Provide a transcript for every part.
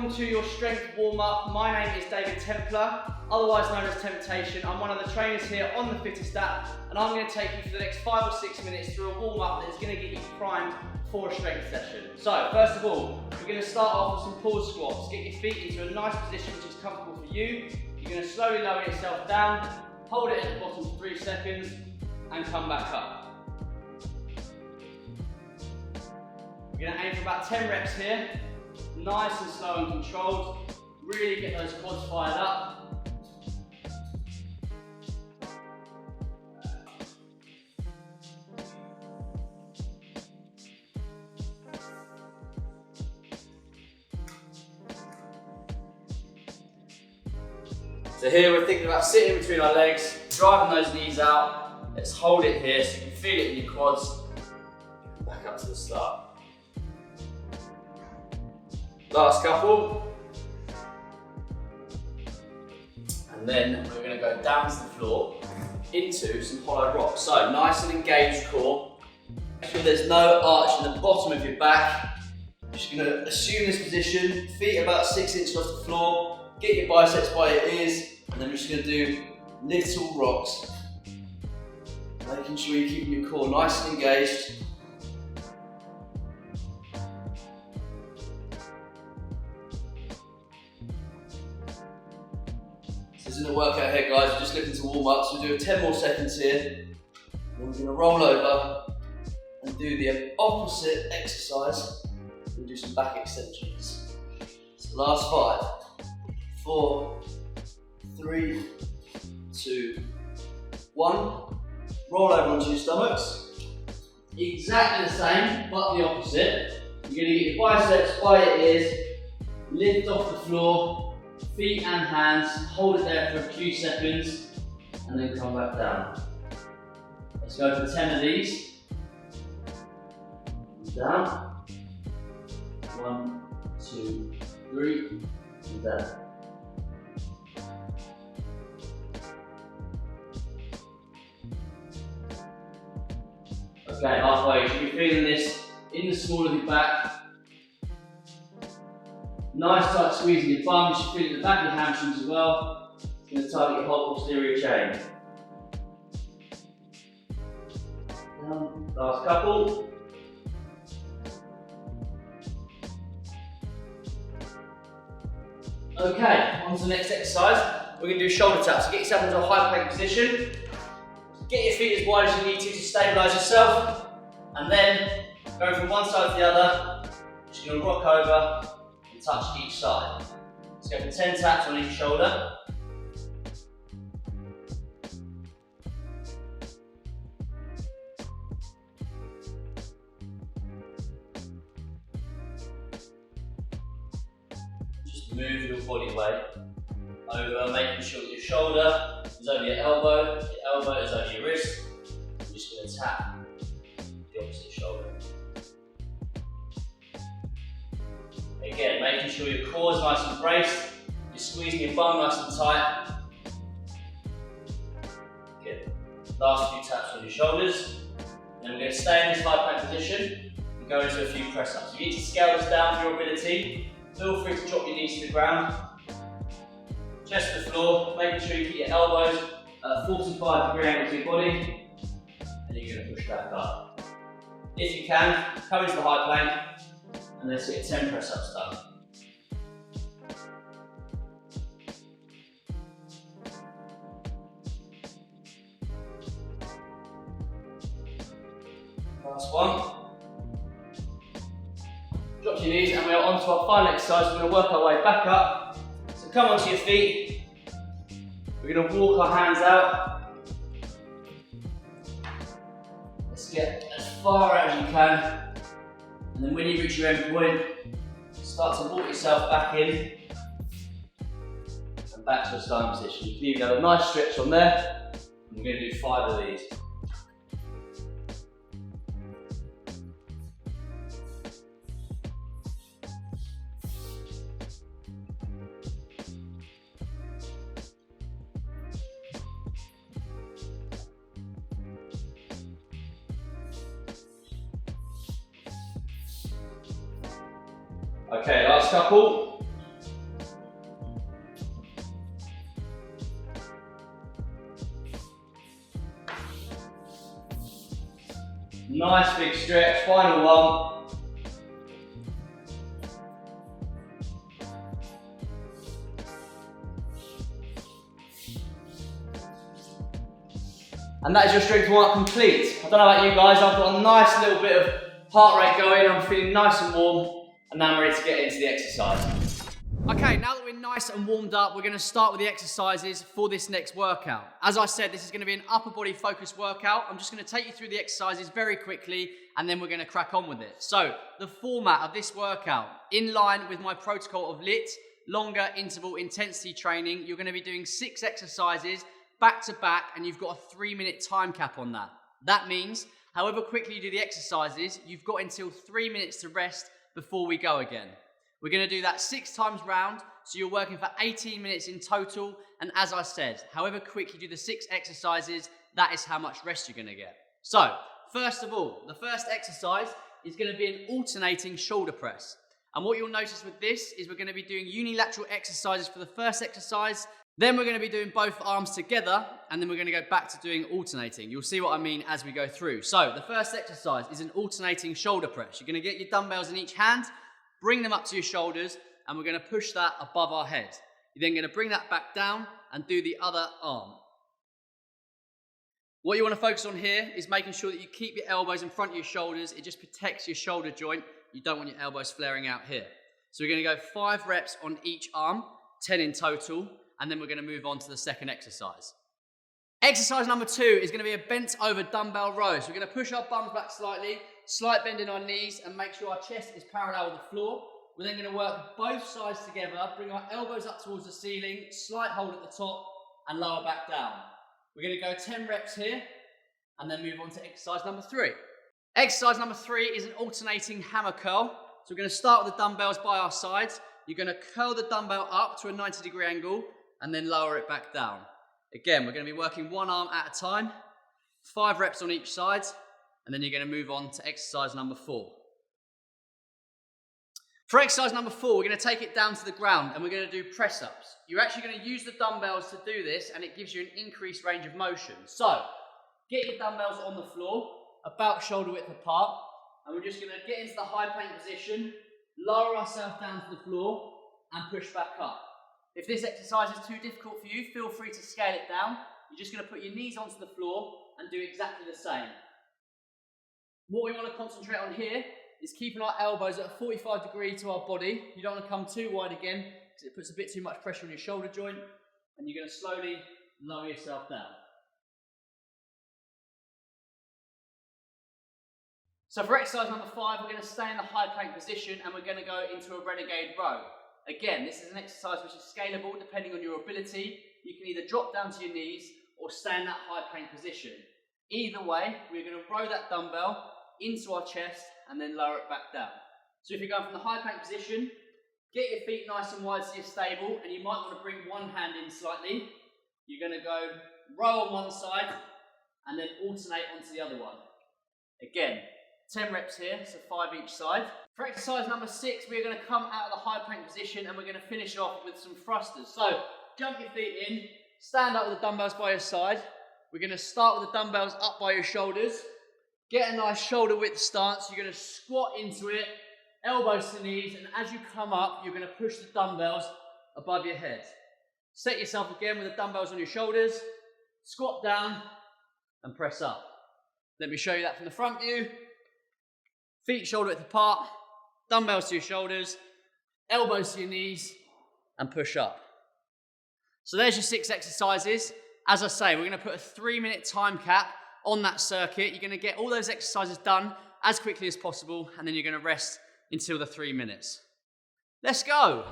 welcome to your strength warm-up. My name is David Templar, otherwise known as Temptation. I'm one of the trainers here on the Fittest app, and I'm going to take you for the next 5 or 6 minutes through a warm-up that is going to get you primed for a strength session. So, first of all, we're going to start off with some pause squats. Get your feet into a nice position which is comfortable for you. You're going to slowly lower yourself down, hold it at the bottom for 3 seconds, and come back up. We're going to aim for about 10 reps here. Nice and slow and controlled. Really get those quads fired up. So here we're thinking about sitting between our legs, driving those knees out. Let's hold it here so you can feel it in your quads. Back up to the start. Last couple. And then we're going to go down to the floor into some hollow rocks. So nice and engaged core. Make sure there's no arch in the bottom of your back. Just going to assume this position, feet about 6 inches off the floor, get your biceps by your ears, and then we're just going to do little rocks. Making sure you're keeping your core nice and engaged. This isn't a workout here, guys, we're just looking to warm up, so we'll do 10 more seconds here. Then we're going to roll over and do the opposite exercise. We'll do some back extensions. So last 5, 4, 3, 2, 1. Roll over onto your stomachs. Exactly the same, but the opposite. You're going to get your biceps by your ears, lift off the floor, feet and hands, hold it there for a few seconds, and then come back down. Let's go for 10 of these. Down. 1, 2, 3, and down. Okay, halfway. You should be feeling this in the small of your back. Nice tight squeeze in your bum. You should feel it in the back of your hamstrings as well. It's going to target your whole posterior chain. Last couple. Okay, on to the next exercise. We're going to do shoulder taps. So get yourself into a high plank position. Get your feet as wide as you need to stabilise yourself. And then, going from one side to the other, just going to rock over and touch each side. Let's go for 10 taps on each shoulder. Just move your body weight over, making sure that your shoulder is over your elbow is over your wrist. You're just going to tap the opposite shoulder. Again, making sure your core is nice and braced, you're squeezing your bum nice and tight. Good. Last few taps on your shoulders. And we're going to stay in this high plank position and go into a few press ups. You need to scale this down for your ability. Feel free to drop your knees to the ground. Chest to the floor, making sure you keep your elbows at a 45-degree angle to your body, and you're going to push back up. If you can, come into the high plank, and let's get 10 press-ups done. Last one. Drop your knees, and we are on to our final exercise. We're going to work our way back up. So come onto your feet. We're going to walk our hands out. Let's get as far out as you can. And then when you reach your end point, start to walk yourself back in and back to a starting position. You can even have a nice stretch on there. And we're going to do 5 of these. Okay, last couple. Nice big stretch, final one. And that is your strength warm-up complete. I don't know about you guys, I've got a nice little bit of heart rate going, I'm feeling nice and warm, and now I'm ready to get into the exercise. Okay, now that we're nice and warmed up, we're going to start with the exercises for this next workout. As I said, this is going to be an upper body focused workout. I'm just going to take you through the exercises very quickly, and then we're going to crack on with it. So, the format of this workout, in line with my protocol of LIT, longer interval intensity training, you're going to be doing 6 exercises back to back, and you've got a 3-minute time cap on that. That means, however quickly you do the exercises, you've got until 3 minutes to rest before we go again. We're going to do that 6 times round, so you're working for 18 minutes in total, and as I said, however quick you do the 6 exercises, that is how much rest you're going to get. So, first of all, the first exercise is going to be an alternating shoulder press. And what you'll notice with this is we're going to be doing unilateral exercises for the first exercise, then we're going to be doing both arms together, and then we're going to go back to doing alternating. You'll see what I mean as we go through. So, the first exercise is an alternating shoulder press. You're going to get your dumbbells in each hand, bring them up to your shoulders, and we're going to push that above our head. You're then going to bring that back down and do the other arm. What you want to focus on here is making sure that you keep your elbows in front of your shoulders. It just protects your shoulder joint. You don't want your elbows flaring out here. So we're going to go 5 reps on each arm, 10 in total, and then we're going to move on to the second exercise. Exercise number 2 is going to be a bent over dumbbell row. So we're going to push our bums back slightly, slight bend in our knees, and make sure our chest is parallel with the floor. We're then going to work both sides together, bring our elbows up towards the ceiling, slight hold at the top, and lower back down. We're going to go 10 reps here, and then move on to exercise number 3. Exercise number 3 is an alternating hammer curl. So we're going to start with the dumbbells by our sides. You're going to curl the dumbbell up to a 90-degree angle, and then lower it back down. Again, we're going to be working one arm at a time, 5 reps on each side, and then you're going to move on to exercise number 4. For exercise number 4, we're going to take it down to the ground, and we're going to do press-ups. You're actually going to use the dumbbells to do this, and it gives you an increased range of motion. So, get your dumbbells on the floor, about shoulder width apart, and we're just going to get into the high plank position, lower ourselves down to the floor, and push back up. If this exercise is too difficult for you, feel free to scale it down. You're just going to put your knees onto the floor and do exactly the same. What we want to concentrate on here is keeping our elbows at a 45 degree to our body. You don't want to come too wide again because it puts a bit too much pressure on your shoulder joint, and you're going to slowly lower yourself down. So for exercise number 5, we're going to stay in the high plank position, and we're going to go into a renegade row. Again, this is an exercise which is scalable depending on your ability. You can either drop down to your knees or stay in that high plank position. Either way, we're going to row that dumbbell into our chest and then lower it back down. So if you're going from the high plank position, get your feet nice and wide so you're stable, and you might want to bring one hand in slightly. You're going to go row on one side and then alternate onto the other one. Again, 10 reps here, so 5 each side. For exercise number 6, we're going to come out of the high plank position, and we're going to finish off with some thrusters. So, jump your feet in, stand up with the dumbbells by your side. We're going to start with the dumbbells up by your shoulders. Get a nice shoulder width stance. You're going to squat into it, elbows to knees, and as you come up, you're going to push the dumbbells above your head. Set yourself again with the dumbbells on your shoulders, squat down, and press up. Let me show you that from the front view. Feet shoulder width apart, dumbbells to your shoulders, elbows to your knees, and push up. So there's your 6 exercises. As I say, we're going to put a 3-minute time cap on that circuit. You're going to get all those exercises done as quickly as possible, and then you're going to rest until the 3 minutes. Let's go.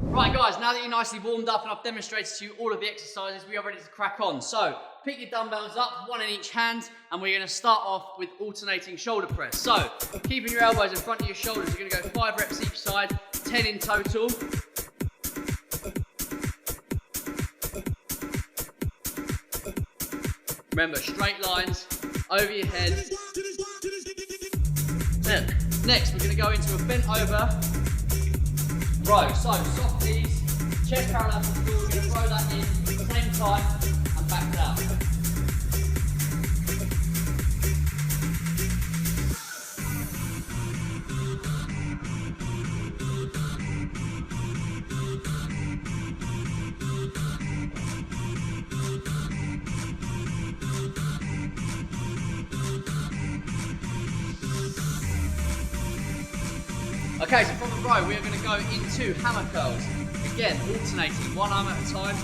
Right guys, now that you're nicely warmed up and I've demonstrated to you all of the exercises, we are ready to crack on. So, pick your dumbbells up, 1 in each hand, and we're going to start off with alternating shoulder press. So, keeping your elbows in front of your shoulders, you're going to go 5 reps each side, 10 in total. Remember, straight lines, over your head. Then, next we're going to go into a bent over row. So, soft knees, chest parallel to the floor, we're going to row that in at the same time and back down. Okay, so from the row, we are going to go into hammer curls. Again, alternating, one arm at a time.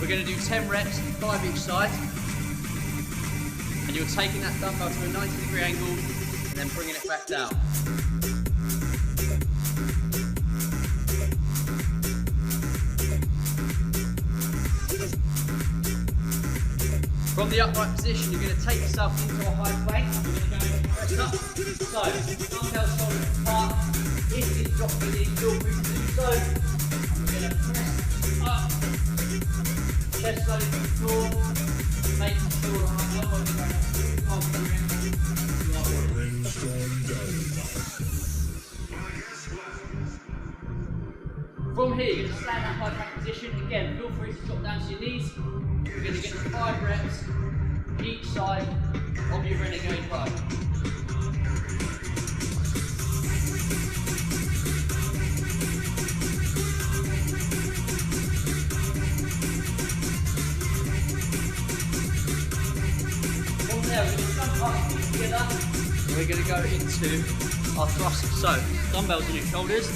We're going to do 10 reps, 5 each side. And you're taking that dumbbell to a 90-degree angle and then bringing it back down. From the upright position, you're going to take yourself into a high plank. You're going to go and press up. So, dumbbell shoulders apart. If you drop the knee, feel free to do so. And we're going to press up. Chest slowly to the floor. Making sure that our elbows are going up through the arms of the From here, you're going to stand in that high plank position. Again, feel free to drop down to your knees. We're going to get to 5 reps each side of your renegade row. From there, we're going to jump up together and we're going to go into our thrusts. So, dumbbells on your shoulders,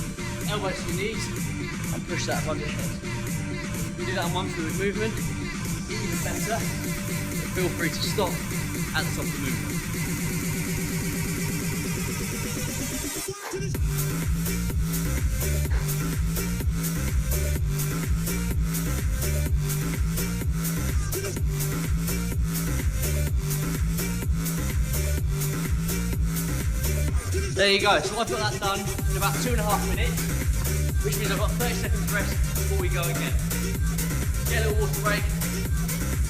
elbows to your knees, and push that above your head. We do that in one fluid movement. Even better, but feel free to stop at the top of the movement. There you go, so I've got that done in about 2.5 minutes, which means I've got 30 seconds rest before we go again. Get a little water break.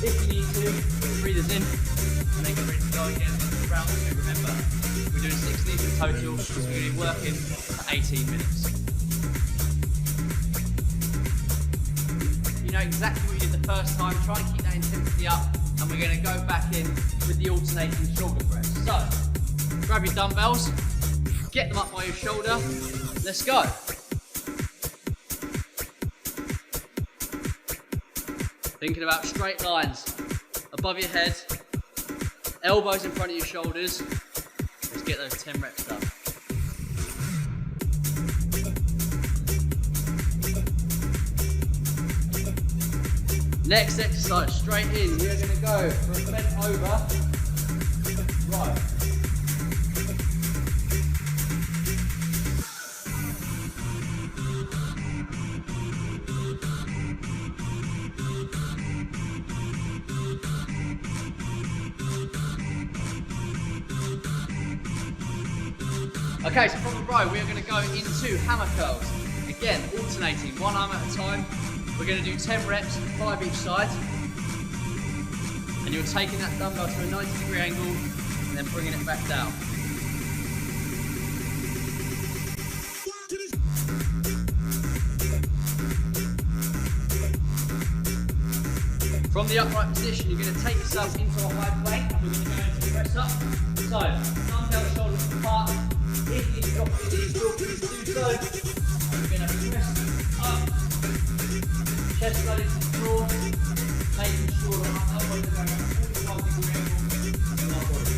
If you need to, put the breathers in and then get ready to go again for round 2. Remember, we're doing 6 knees in total, so we're going to be working for 18 minutes. You know exactly what you did the first time, try and keep that intensity up, and we're going to go back in with the alternating shoulder press. So, grab your dumbbells, get them up by your shoulder, let's go. Thinking about straight lines above your head, elbows in front of your shoulders. Let's get those 10 reps done. Next exercise, straight in. We're going to go for a bent over row. Okay, so from the row, we are going to go into hammer curls. Again, alternating, one arm at a time. We're going to do 10 reps, 5 each side. And you're taking that dumbbell to a 90-degree angle and then bringing it back down. From the upright position, you're going to take yourself into a high plank. We're going to go into press up. So, dumbbell shoulders apart. If you drop your knees, feel free to do so. And we're going to press up, chest slowly to the floor, making sure that our elbows are going up 45-degree angle in our body.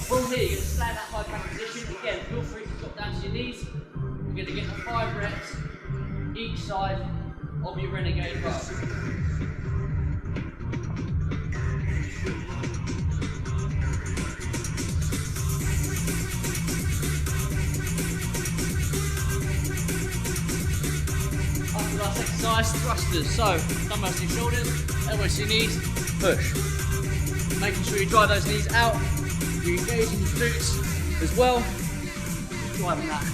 From here, you're going to stand that high plank position. Again, feel free to drop down to your knees. We're going to get to 5 reps each side of your renegade row. Last exercise, thrusters. So, dumbbells to your shoulders, elbows to your knees, push. Making sure you drive those knees out. You engage in your glutes as well. Driving that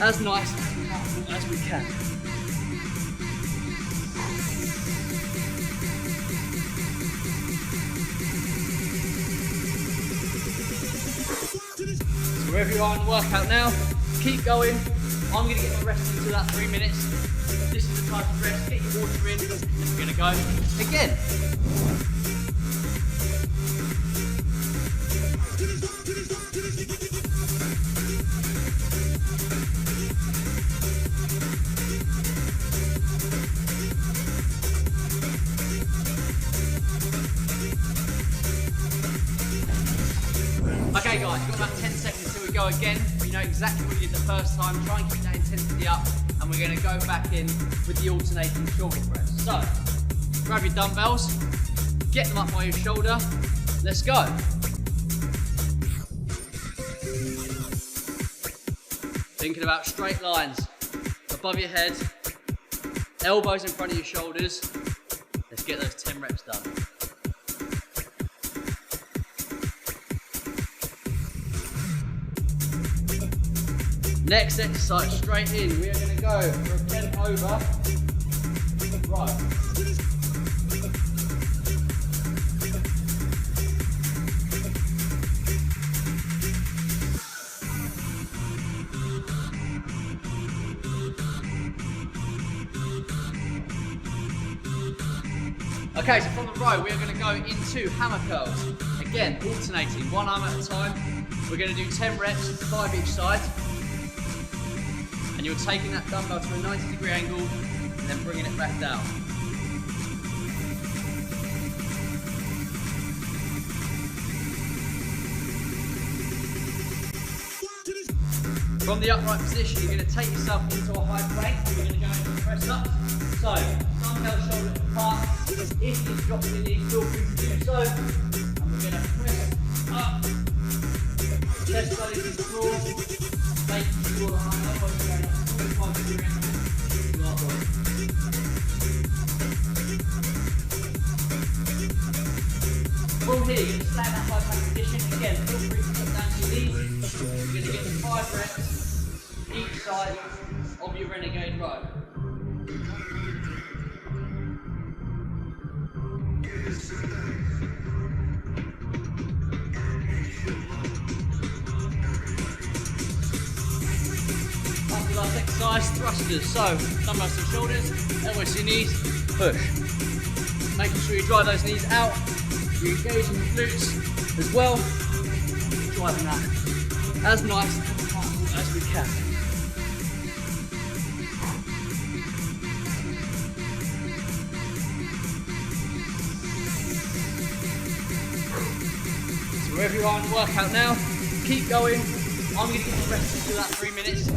as nice and powerful as we can. So wherever you are in the workout now, keep going. I'm going to get my rest into that 3 minutes. This is the time to rest, get your water in, and we're going to go again. guys, you've got about 10 seconds till we go again. You know exactly what you did the first time. Try and keep that intensity up, and we're going to go back in with the alternating shoulder press. So, grab your dumbbells, get them up by your shoulder. Let's go. Thinking about straight lines above your head, elbows in front of your shoulders. Let's get those 10 reps done. Next exercise, straight in. We are going to go for a bent over. Right. Okay, so from the row, we are going to go into hammer curls. Again, alternating, one arm at a time. We're going to do 10 reps, 5 each side. And you're taking that dumbbell to a 90-degree angle and then bringing it back down. From the upright position, you're going to take yourself into a high plank. You're going to go into press up. So, dumbbell shoulder apart. If you drop your knee, feel free to do so. And we're going to press up. Chest belly to the floor. Making sure that our elbows are going up 45 degree angle to our body. From here, you're going to stay in that high plank position. Again, feel free to put down your knees. You're going to get 5 reps each side of your renegade row. After last exercise, thrusters. So, dumbbells to your shoulders, elbows to your knees, push. Making sure you drive those knees out. You're engaging the glutes as well. Driving that as nice and powerful as we can. So wherever you are in the workout now, keep going. I'm going to get the rest to that 3 minutes.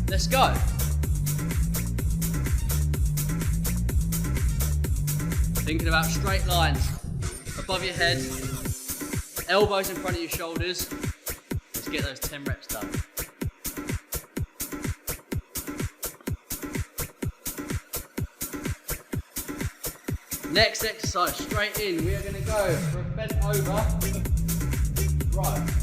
Let's go. Thinking about straight lines above your head, elbows in front of your shoulders. Let's get those 10 reps done. Next exercise, straight in. We are going to go for a bent over. Right.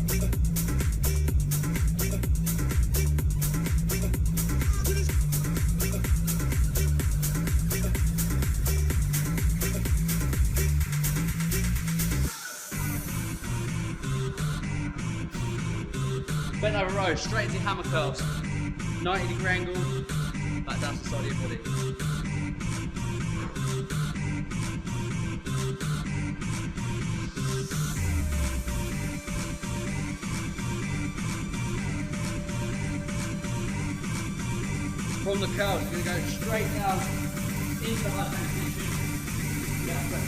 Bent over row, straight into hammer curls. 90-degree angle, back down to the side of your body. From the curls, you're going to go straight down into the high plank position. Get that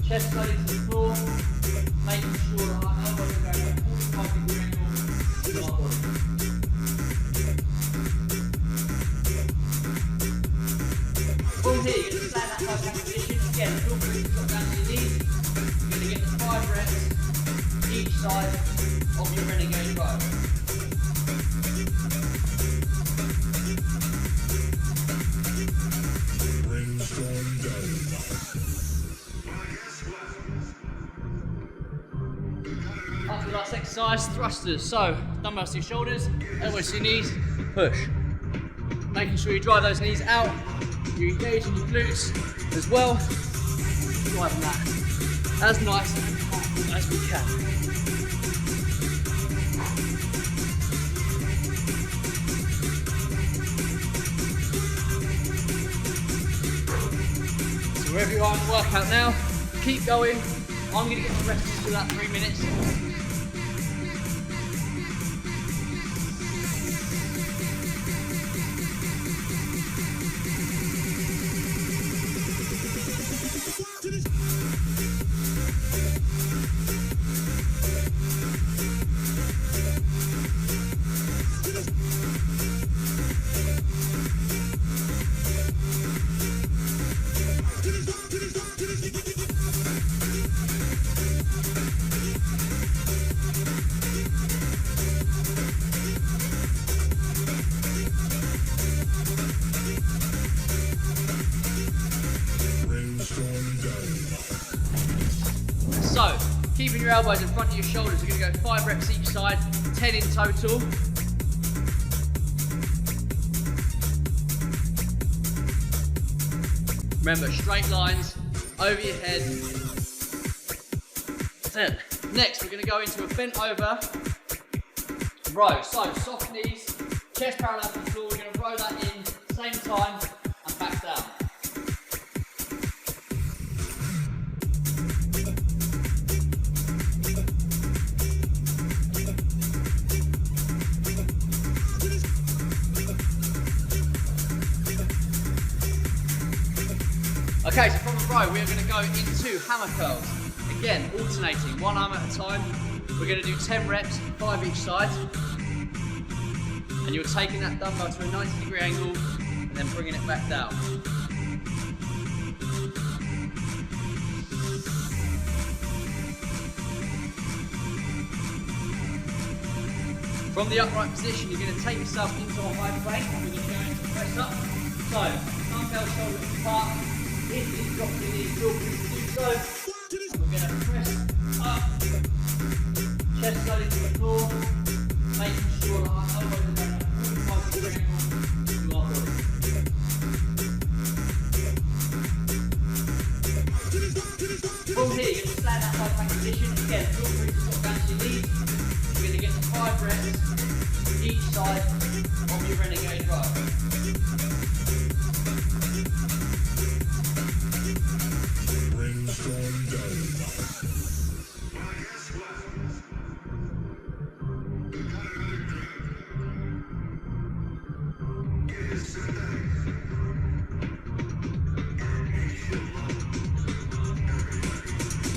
chest belly to the floor, making sure that our elbows are going at 45-degree angle to our body. From here, you're going to stay in that high plank position. Again, feel free to drop down to your knees. You're going to get the 5 reps each side of your renegade row. After the last exercise, thrusters. So, dumbbells to your shoulders, elbows to your knees, push. Making sure you drive those knees out. You engage in your glutes as well. Driving that as nice and powerful as we can. So wherever you are in the workout now, keep going. I'm going to get the rest into that 3 minutes. So, keeping your elbows in front of your shoulders, we're going to go 5 reps each side, 10 in total. Remember, straight lines, over your head. 10. Next, we're going to go into a bent over row. So, soft knees, chest parallel to the floor, we're going to row that in, same time, and back down. Okay, so from a row, we are going to go into hammer curls. Again, alternating, one arm at a time. We're going to do 10 reps, 5 each side. And you're taking that dumbbell to a 90-degree angle and then bringing it back down. From the upright position, you're going to take yourself into a high plank and we're going to go into press up. So, dumbbell shoulders apart. If you drop your knees, feel free to do so. We're going to press up, chest slowly to the floor, making sure that our elbows are going up 45 degree angle to our body. From here, you're going to stand that high plank position. Again, feel free to drop down to your knees. You're going to get to 5 reps each side of your renegade row.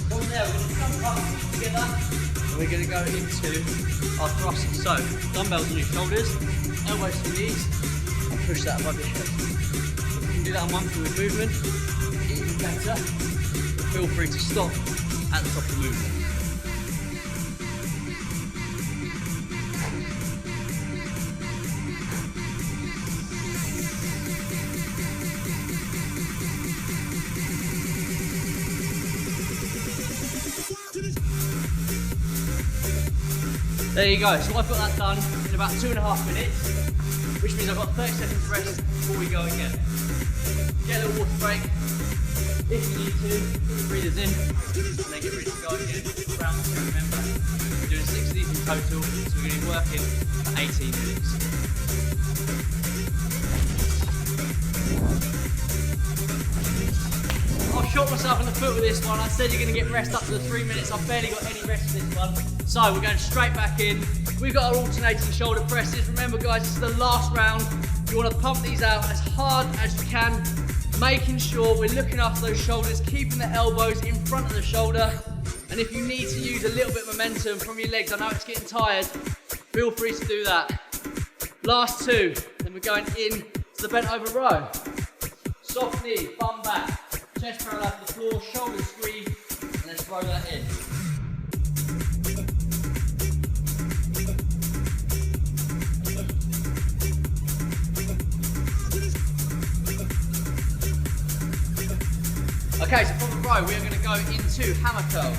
From there, we're going to jump up together and we're going to go into our thrusters. So, dumbbells on your shoulders, elbows to your knees, and push that above your head. You can do that on one fluid movement, even better. Feel free to stop at the top of the movement. There you go, so I've got that done in about 2.5 minutes, which means I've got 30 seconds rest before we go again. Get a little water break, if you need to, put your breathers in, and then get ready to go again. Round 2, remember. We're doing 6 of these in total, so we're going to be working for 18 minutes. I've shot myself in the foot with this one. I said you're going to get rest up to the 3 minutes. I've barely got any rest for this one. So we're going straight back in. We've got our alternating shoulder presses. Remember guys, this is the last round. You want to pump these out as hard as you can, making sure we're looking after those shoulders, keeping the elbows in front of the shoulder. And if you need to use a little bit of momentum from your legs, I know it's getting tired, feel free to do that. Last 2, then we're going in to the bent over row. Soft knee, bum back, chest parallel to the floor, shoulders squeeze, and let's row that in. Okay, so from the row, we are going to go into hammer curls.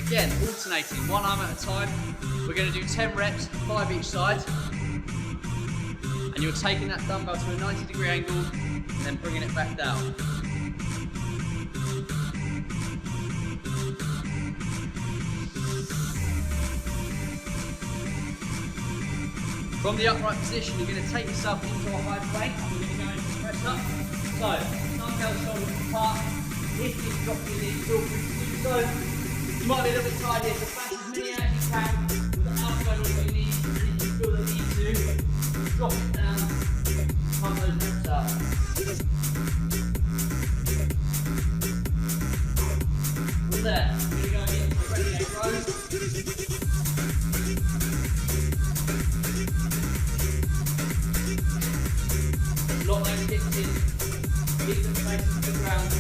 Again, alternating, one arm at a time. We're going to do 10 reps, 5 each side. And and you're taking that dumbbell to a 90-degree angle and then bringing it back down. From the upright position, you're going to take yourself into a high plank and we're going to go into press up. So, dumbbell shoulders apart. If you drop your knees, feel free to do so. You might be a little bit tired here, so back as many as you can without going on your knees. And if you feel the need to, drop it down, pump those reps up. From there, we're going to go into a renegade row. Lock those hips in, keep them facing the ground.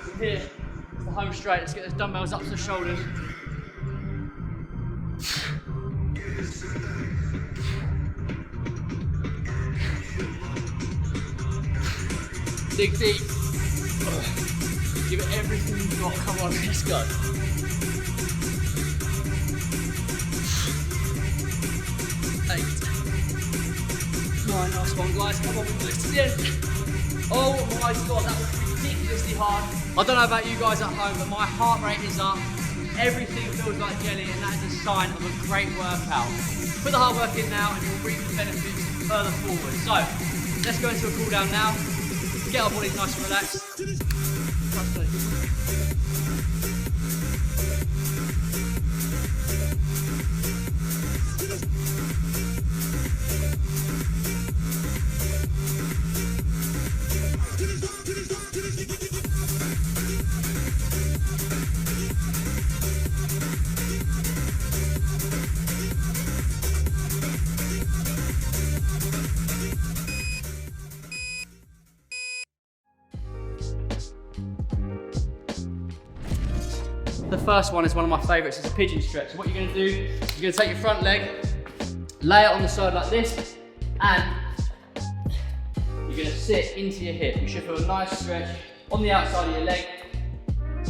From here, it's the home straight. Let's get those dumbbells up to the shoulders. Dig deep. Give it everything you've got. Come on, let's go. 8. 9, nice one guys, come on, we'll do this to the end. Oh my god, that was ridiculously hard. I don't know about you guys at home, but my heart rate is up. Everything feels like jelly, and that is a sign of a great workout. Put the hard work in now and you'll reap the benefits further forward. So, let's go into a cool down now. Get our bodies nice and relaxed. The first one is one of my favourites, it's a pigeon stretch. So what you're going to do, you're going to take your front leg, lay it on the side like this, and you're going to sit into your hip. You should feel a nice stretch on the outside of your leg. And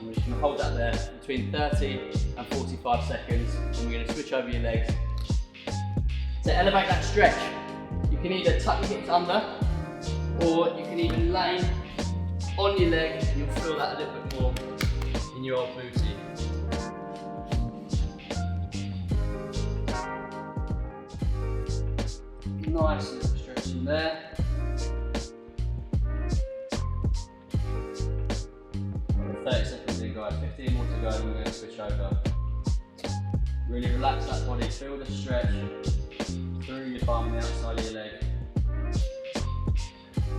we're just going to hold that there between 30 and 45 seconds, and we're going to switch over your legs. To elevate that stretch, you can either tuck your hips under, or you can even lay on your leg, and you'll feel that a little bit more in your old booty. Nice little stretch in there. 30 seconds in guys, 15 more to go and we're going to switch over. Really relax that body, feel the stretch through your bum, the outside of your leg.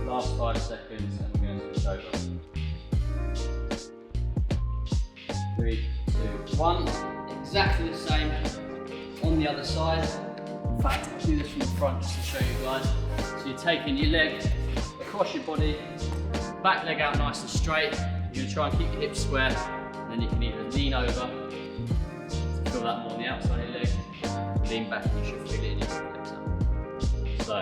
Last 5 seconds and we're going to switch over. 3, 2, 1. Exactly the same on the other side. In fact, I'll do this from the front just to show you guys. So you're taking your leg across your body, back leg out nice and straight. You're going to try and keep your hips square, and then you can either lean over to feel that more on the outside of your leg, lean back and you should feel it in your legs up. So,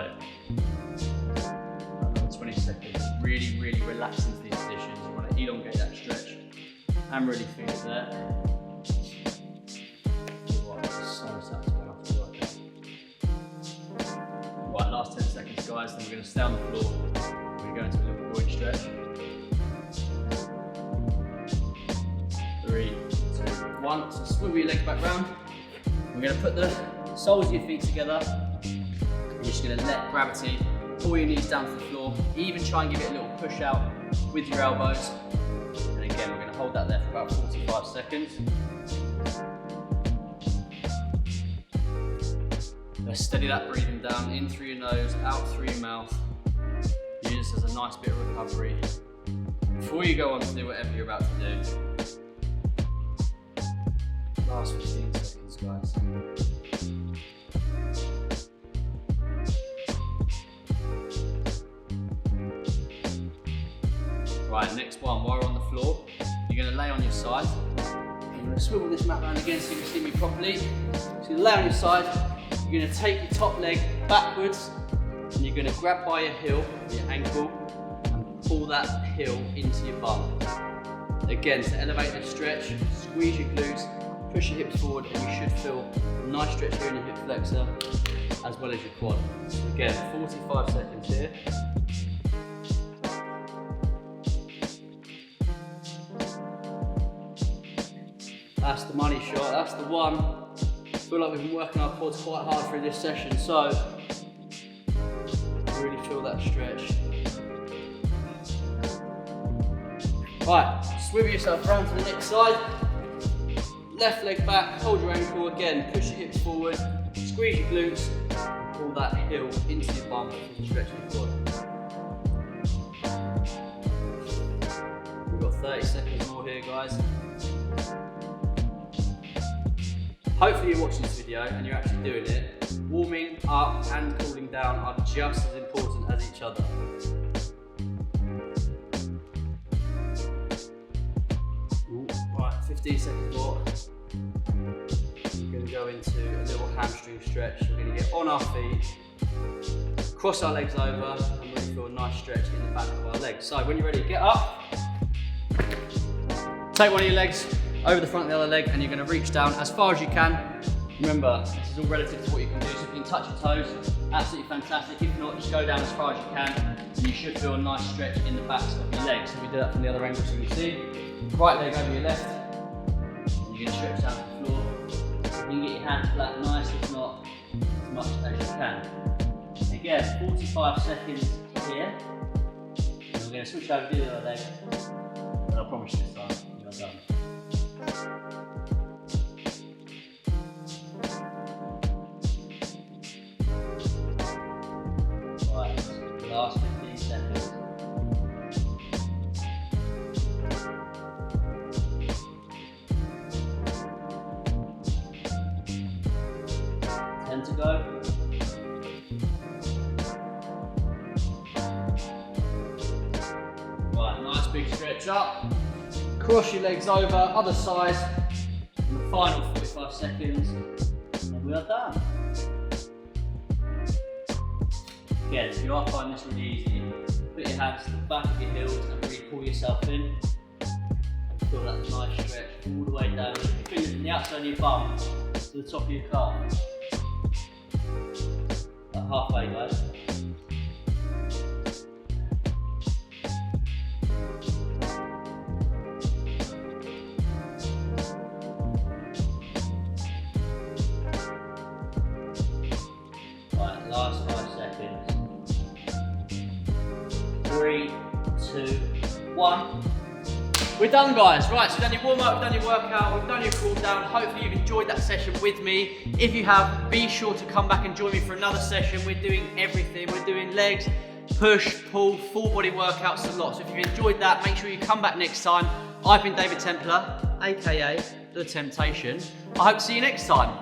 another 20 seconds. Really, really relax into these positions. You want to elongate that stretch and really feel it there. Right, last 10 seconds guys, then we're going to stay on the floor. We're going to go into a little groin stretch. 3, 2, 1. So swivel your legs back round. We're going to put the soles of your feet together. You're just going to let gravity pull your knees down to the floor. Even try and give it a little push out with your elbows. And again, we're going to hold that there for about 45 seconds. Let's steady that breathing down, in through your nose, out through your mouth. Use this as a nice bit of recovery before you go on to do whatever you're about to do. Last 15 seconds, guys. Right, next one, while we're on the floor, you're going to lay on your side. You're going to swivel this mat around again so you can see me properly. So you're going to lay on your side, you're going to take your top leg backwards, and you're going to grab by your heel, your ankle, and pull that heel into your bum. Again, to elevate the stretch, squeeze your glutes, push your hips forward, and you should feel a nice stretch here in your hip flexor, as well as your quad. So again, 45 seconds here. That's the money shot, that's the one. I feel like we've been working our quads quite hard through this session, so really feel that stretch. Right, swivel yourself around to the next side. Left leg back, hold your ankle again, push your hips forward, squeeze your glutes, pull that heel into your bum and stretch your quad. We've got 30 seconds more here, guys. Hopefully you're watching this video and you're actually doing it. Warming up and cooling down are just as important as each other. Right, 15 seconds more. We're going to go into a little hamstring stretch. We're going to get on our feet, cross our legs over, and really feel a nice stretch in the back of our legs. So when you're ready, get up. Take one of your legs over the front of the other leg, and you're going to reach down as far as you can. Remember, this is all relative to what you can do, so if you can touch your toes, absolutely fantastic. If not, just go down as far as you can, and you should feel a nice stretch in the backs of your legs. So we do that from the other angle so you can see. Right leg over your left, and you're going to stretch down to the floor. You can get your hands flat, nice, if not, as much as you can. Again, 45 seconds here, and we're going to switch over to the other leg, and I promise you this time, you're done. Last 15 seconds. To go. Right, nice big stretch up. Cross your legs over, other side. And the final 45 seconds, and we are done. Again, if you are finding this really easy, put your hands to the back of your heels and really pull yourself in. Feel that nice stretch all the way down. Your fingers from the outside of your bum to the top of your calf. Halfway, guys. Right, last 5 seconds. 3, 2, 1. We're done, guys. Right, so we've done your warm up, we've done your workout, we've done your cool down. Hopefully you've enjoyed that session with me. If you have, be sure to come back and join me for another session. We're doing everything. We're doing legs, push, pull, full body workouts a lot. So if you've enjoyed that, make sure you come back next time. I've been David Templar, aka The Temptation. I hope to see you next time.